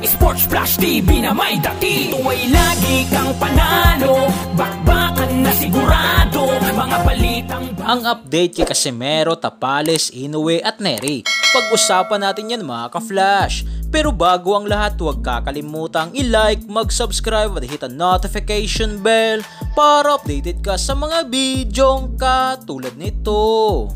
Sports Flash TV na may dati. Ito ay lagi kang panalo, bakbakan na sigurado, mga balitang... Ang update kay Casimero, Tapales, Inoue at Nery. Pag-usapan natin yan mga ka-flash. Pero bago ang lahat, huwag kakalimutang i-like, mag-subscribe at hit ang notification bell para updated ka sa mga bidyong katulad nito.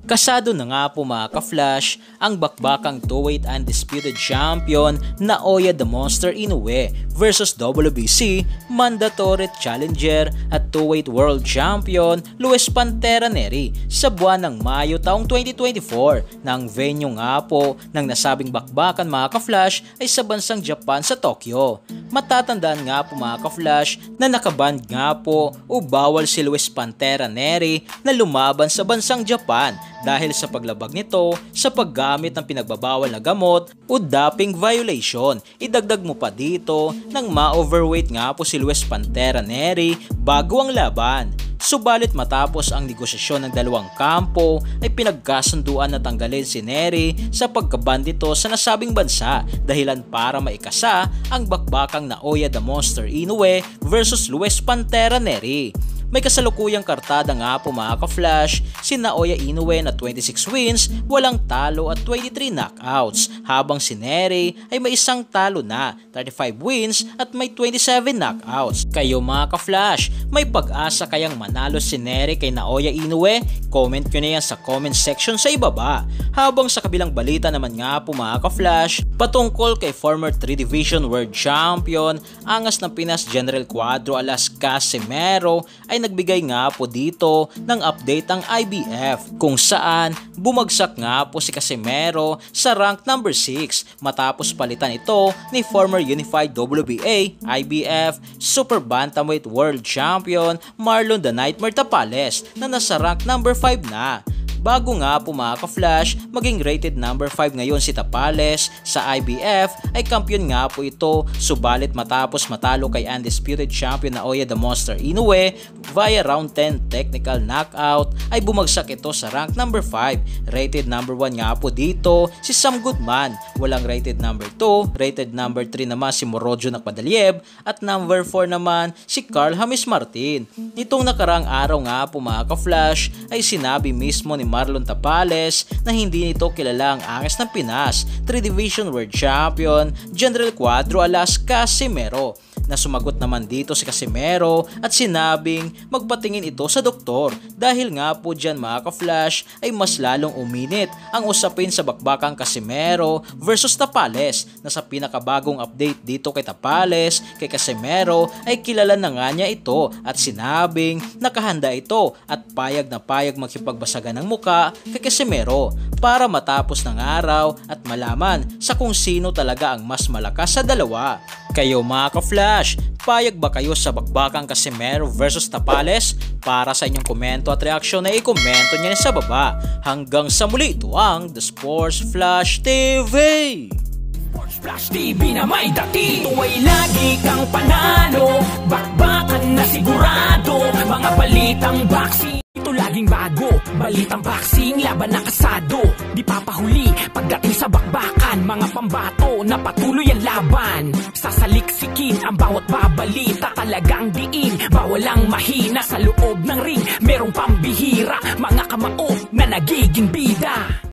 Kasado na nga po mga ka-flash ang bakbakang 2weight undisputed champion Naoya the Monster Inoue versus WBC mandatory challenger at 2weight world champion Luis Pantera Nery sa buwan ng Mayo taong 2024 na ang venue nga po ng nasabing bakbakan mga ka-flash ay sa bansang Japan sa Tokyo. Matatandaan nga po mga ka-flash na nakaban nga po o bawal si Luis Pantera Nery na lumaban sa bansang Japan dahil sa paglabag nito sa paggamit ng pinagbabawal na gamot o doping violation. Idagdag mo pa dito nang ma-overweight nga po si Luis Pantera Nery bago ang laban. Subalit matapos ang negosasyon ng dalawang kampo ay pinagkasunduan na tanggalin si Nery sa pagkaban nito sa nasabing bansa dahilan para maikasa ang bakbakang Naoya the Monster Inoue versus Luis Pantera Nery. May kasalukuyang kartada nga po mga ka-flash si Naoya Inoue na 26 wins, walang talo at 23 knockouts, habang si Nery ay may isang talo na, 35 wins at may 27 knockouts. Kayo mga ka-flash, may pag-asa kayang manalo si Nery kay Naoya Inoue? Comment nyo na yan sa comment section sa ibaba. Habang sa kabilang balita naman nga po mga ka-flash, patungkol kay former 3 Division World Champion, angas ng Pinas General Cuadro alas Casimero ay nagbigay nga po dito ng update ang IBF kung saan bumagsak nga po si Casimero sa rank number 6 matapos palitan ito ni former Unified WBA IBF Super Bantamweight World Champion Marlon the Nightmare Tapales na nasa rank number 5 na. Bago nga po mga ka-flash, maging rated number 5 ngayon si Tapales sa IBF ay kampiyon nga po ito, subalit matapos matalo kay undisputed champion Naoya the Monster Inoue via round 10 technical knockout ay bumagsak ito sa rank number 5. Rated number 1 nga po dito si Sam Goodman, walang rated number 2, rated number 3 naman si Morojo Nakpadaliev at number 4 naman si Carl James Martin. Nitong nakarang araw nga po mga ka-flash ay sinabi mismo ni Marlon Tapales na hindi nito kilala ang angas ng Pinas 3 Division World Champion General Cuadro alas Casimero, na sumagot naman dito si Casimero at sinabing magpatingin ito sa doktor dahil nga po dyan mga ka-flash ay mas lalong uminit ang usapin sa bakbakang Casimero versus Tapales, na sa pinakabagong update dito kay Tapales kay Casimero ay kilala na nga niya ito at sinabing nakahanda ito at payag na payag makipagbasagan ng muka kay Casimero para matapos ng araw at malaman sa kung sino talaga ang mas malakas sa dalawa. Kayo mga ka-flash, payag ba kayo sa bakbakang Casimero versus Tapales? Para sa inyong komento at reaksyon na i-komento nyo sa baba. Hanggang sa muli, ito ang The Sports Flash TV! Sports Flash TV na may dati. Ito ay lagi kang panalo, bakbakan na sigurado, mga balitang boxing. Ito laging bago, balitang boxing, laban na kasado, di papahuli pagdating sa bakbakan, mga pambato na patuloy ang laban. Sasaliksikin ang bawat babalita, talagang diin, bawal ang mahina sa loob ng ring. Merong pambihira, mga kamao na nagiging bida.